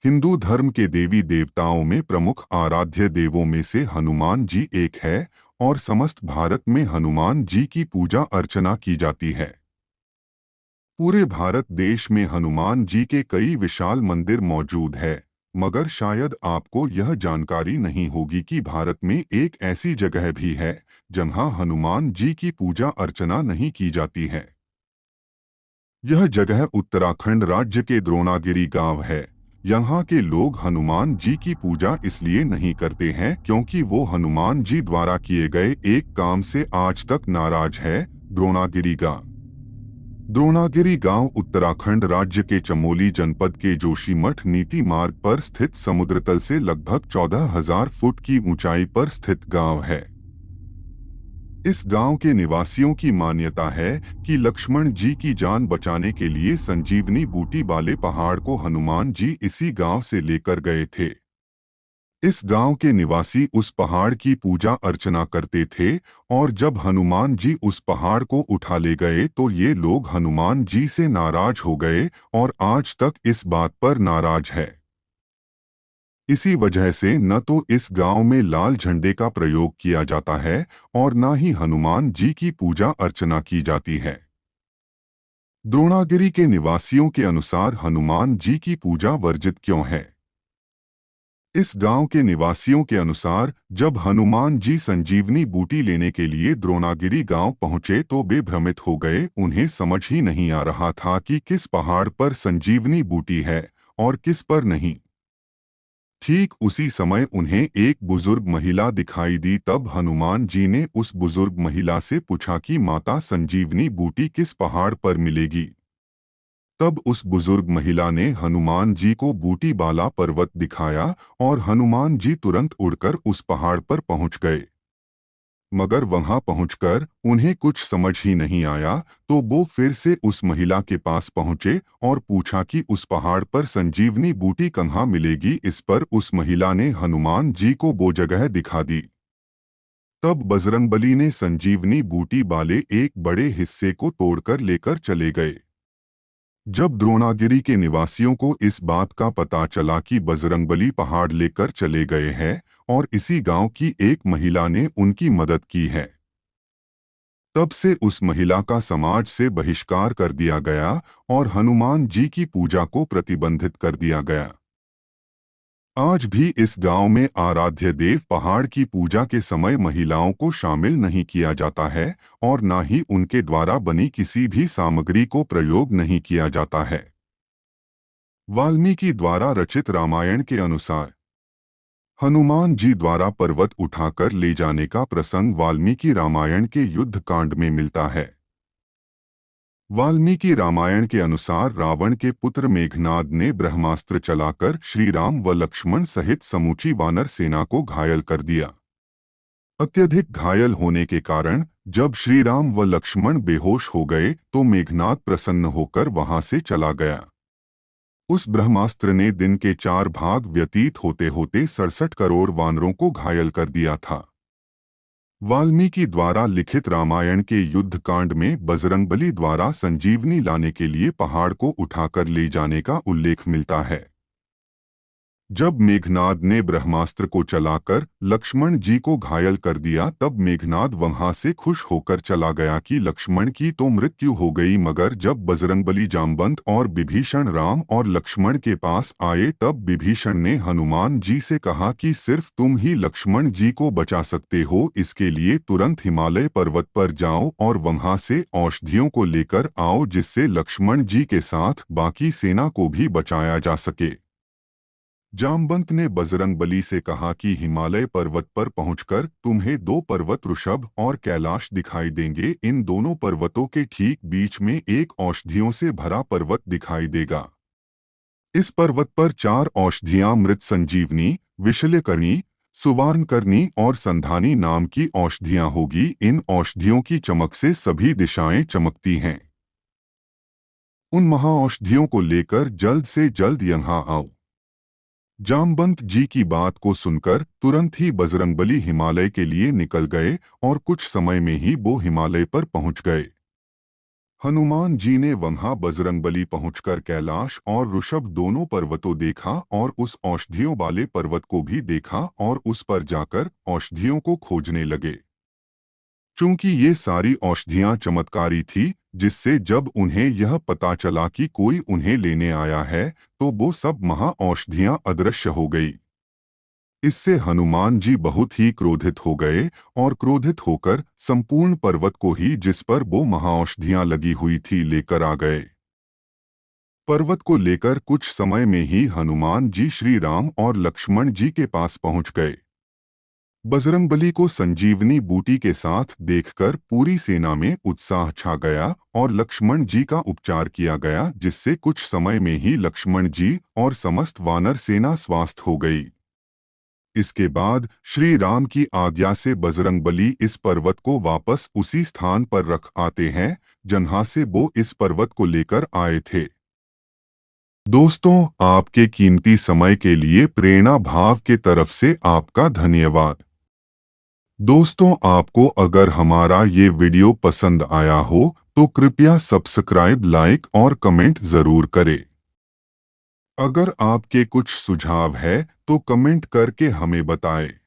हिंदू धर्म के देवी देवताओं में प्रमुख आराध्य देवों में से हनुमान जी एक है और समस्त भारत में हनुमान जी की पूजा अर्चना की जाती है। पूरे भारत देश में हनुमान जी के कई विशाल मंदिर मौजूद है, मगर शायद आपको यह जानकारी नहीं होगी कि भारत में एक ऐसी जगह भी है जहां हनुमान जी की पूजा अर्चना नहीं की जाती है। यह जगह उत्तराखंड राज्य के द्रोणागिरी गांव है। यहाँ के लोग हनुमान जी की पूजा इसलिए नहीं करते हैं क्योंकि वो हनुमान जी द्वारा किए गए एक काम से आज तक नाराज है। द्रोणागिरी गांव उत्तराखंड राज्य के चमोली जनपद के जोशीमठ नीति मार्ग पर स्थित समुद्रतल से लगभग 14,000 फुट की ऊंचाई पर स्थित गांव है। इस गांव के निवासियों की मान्यता है कि लक्ष्मण जी की जान बचाने के लिए संजीवनी बूटी वाले पहाड़ को हनुमान जी इसी गांव से लेकर गए थे। इस गांव के निवासी उस पहाड़ की पूजा अर्चना करते थे और जब हनुमान जी उस पहाड़ को उठा ले गए तो ये लोग हनुमान जी से नाराज हो गए और आज तक इस बात पर नाराज है। इसी वजह से न तो इस गांव में लाल झंडे का प्रयोग किया जाता है और न ही हनुमान जी की पूजा अर्चना की जाती है। द्रोणागिरी के निवासियों के अनुसार हनुमान जी की पूजा वर्जित क्यों है? इस गांव के निवासियों के अनुसार जब हनुमान जी संजीवनी बूटी लेने के लिए द्रोणागिरी गांव पहुंचे तो वे भ्रमित हो गए। उन्हें समझ ही नहीं आ रहा था कि किस पहाड़ पर संजीवनी बूटी है और किस पर नहीं। ठीक उसी समय उन्हें एक बुजुर्ग महिला दिखाई दी। तब हनुमान जी ने उस बुजुर्ग महिला से पूछा कि माता संजीवनी बूटी किस पहाड़ पर मिलेगी। तब उस बुजुर्ग महिला ने हनुमान जी को बूटी बाला पर्वत दिखाया और हनुमान जी तुरंत उड़कर उस पहाड़ पर पहुंच गए। मगर वहां पहुंचकर उन्हें कुछ समझ ही नहीं आया तो वो फिर से उस महिला के पास पहुंचे और पूछा कि उस पहाड़ पर संजीवनी बूटी कहाँ मिलेगी। इस पर उस महिला ने हनुमान जी को वो जगह दिखा दी। तब बजरंगबली ने संजीवनी बूटी वाले एक बड़े हिस्से को तोड़कर लेकर चले गए। जब द्रोणागिरी के निवासियों को इस बात का पता चला कि बजरंगबली पहाड़ लेकर चले गए हैं और इसी गांव की एक महिला ने उनकी मदद की है, तब से उस महिला का समाज से बहिष्कार कर दिया गया और हनुमान जी की पूजा को प्रतिबंधित कर दिया गया। आज भी इस गांव में आराध्य देव पहाड़ की पूजा के समय महिलाओं को शामिल नहीं किया जाता है और न ही उनके द्वारा बनी किसी भी सामग्री को प्रयोग नहीं किया जाता है। वाल्मीकि द्वारा रचित रामायण के अनुसार हनुमान जी द्वारा पर्वत उठाकर ले जाने का प्रसंग वाल्मीकि रामायण के युद्ध कांड में मिलता है। वाल्मीकि रामायण के अनुसार रावण के पुत्र मेघनाद ने ब्रह्मास्त्र चलाकर श्री राम व लक्ष्मण सहित समूची वानर सेना को घायल कर दिया। अत्यधिक घायल होने के कारण जब श्री राम व लक्ष्मण बेहोश हो गए तो मेघनाद प्रसन्न होकर वहां से चला गया। उस ब्रह्मास्त्र ने दिन के 4 भाग व्यतीत होते होते 67 करोड़ वानरों को घायल कर दिया था। वाल्मीकि द्वारा लिखित रामायण के युद्ध कांड में बजरंगबली द्वारा संजीवनी लाने के लिए पहाड़ को उठाकर ले जाने का उल्लेख मिलता है। जब मेघनाद ने ब्रह्मास्त्र को चलाकर लक्ष्मण जी को घायल कर दिया तब मेघनाद वहां से खुश होकर चला गया कि लक्ष्मण की तो मृत्यु हो गई। मगर जब बजरंगबली जामवंत और विभीषण राम और लक्ष्मण के पास आए तब विभीषण ने हनुमान जी से कहा कि सिर्फ तुम ही लक्ष्मण जी को बचा सकते हो, इसके लिए तुरंत हिमालय पर्वत पर जाओ और वहां से औषधियों को लेकर आओ जिससे लक्ष्मण जी के साथ बाकी सेना को भी बचाया जा सके। जामवंत ने बजरंगबली से कहा कि हिमालय पर्वत पर पहुंचकर तुम्हें 2 पर्वत ऋषभ और कैलाश दिखाई देंगे। इन दोनों पर्वतों के ठीक बीच में एक औषधियों से भरा पर्वत दिखाई देगा। इस पर्वत पर 4 औषधियां मृत संजीवनी, विशल्यकर्णी, सुवर्णकर्णी और संधानी नाम की औषधियां होगी। इन औषधियों की चमक से सभी दिशाएं चमकती हैं। उन महाऔषधियों को लेकर जल्द से जल्द यहाँ आओ। जामवंत जी की बात को सुनकर तुरंत ही बजरंगबली हिमालय के लिए निकल गए और कुछ समय में ही वो हिमालय पर पहुंच गए। हनुमान जी ने वहां बजरंगबली पहुंचकर कैलाश और ऋषभ दोनों पर्वतों देखा और उस औषधियों वाले पर्वत को भी देखा और उस पर जाकर औषधियों को खोजने लगे। चूंकि ये सारी औषधियां चमत्कारी थी, जिससे जब उन्हें यह पता चला कि कोई उन्हें लेने आया है, तो वो सब महा औषधियां अदृश्य हो गई। इससे हनुमान जी बहुत ही क्रोधित हो गए और क्रोधित होकर संपूर्ण पर्वत को ही जिस पर वो महाऔषधियां लगी हुई थी लेकर आ गए। पर्वत को लेकर कुछ समय में ही हनुमान जी श्री राम और लक्ष्मण जी के पास पहुंच गए। बजरंगबली को संजीवनी बूटी के साथ देखकर पूरी सेना में उत्साह छा गया और लक्ष्मण जी का उपचार किया गया, जिससे कुछ समय में ही लक्ष्मण जी और समस्त वानर सेना स्वस्थ हो गई। इसके बाद श्री राम की आज्ञा से बजरंगबली इस पर्वत को वापस उसी स्थान पर रख आते हैं जहां से वो इस पर्वत को लेकर आए थे। दोस्तों, आपके कीमती समय के लिए प्रेरणा भाव के तरफ से आपका धन्यवाद। दोस्तों, आपको अगर हमारा ये वीडियो पसंद आया हो तो कृपया सब्सक्राइब, लाइक और कमेंट जरूर करें। अगर आपके कुछ सुझाव है तो कमेंट करके हमें बताएं।